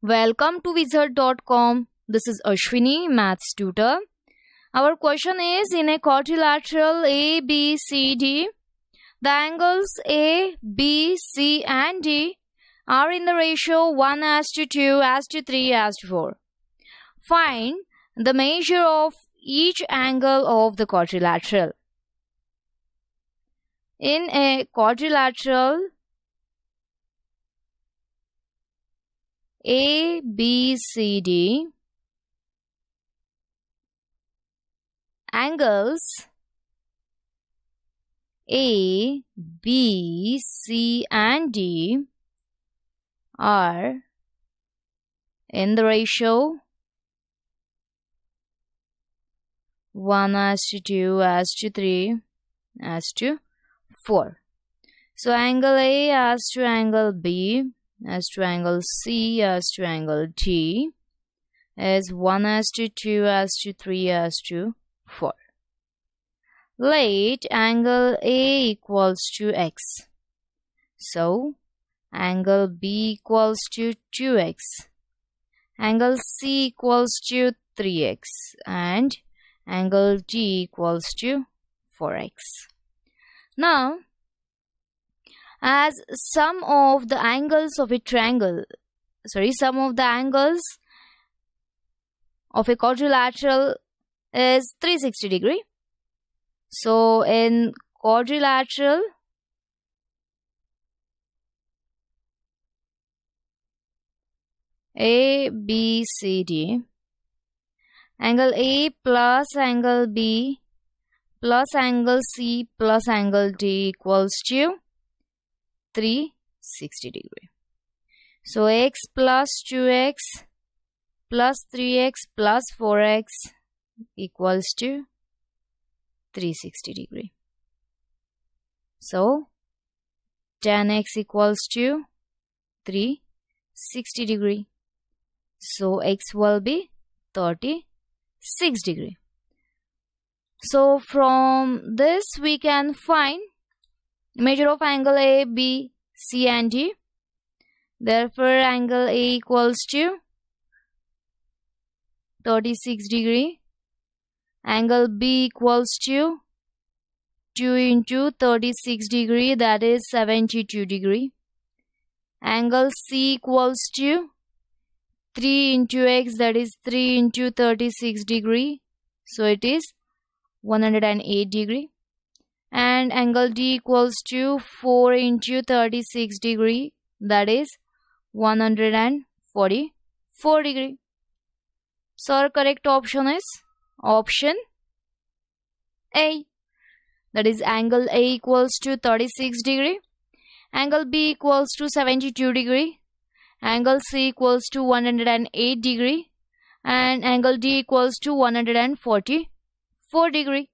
Welcome to wizard.com. This is Ashwini, maths tutor. Our question is, in a quadrilateral ABCD, the angles A, B, C and D are in the ratio 1:2:3:4. Find the measure of each angle of the quadrilateral. In a quadrilateral ABCD, angles A, B, C and D are in the ratio 1:2:3:4. So angle A as to angle B as to angle C as to angle D is 1:2:3:4. Let angle A equals to x. So angle B equals to 2x, angle C equals to 3x and angle D equals to 4x. Now, as sum of the angles of a quadrilateral is 360 degree. So in quadrilateral ABCD, angle A plus angle B plus angle C plus angle D equals to 360 degree. So x plus 2x plus 3x plus 4x equals to 360 degree. So tan x equals to 360 degree. So x will be 36 degree. So from this we can find measure of angle A, B, C and D. Therefore angle A equals to 36 degree. Angle B equals to 2 into 36 degree, that is 72 degree. Angle C equals to 3 into x, that is 3 into 36 degree. So it is 108 degree. And angle D equals to 4 into 36 degree, that is 144 degree. So our correct option is option A, that is angle A equals to 36 degree, angle B equals to 72 degree, angle C equals to 108 degree and angle D equals to 144 degree.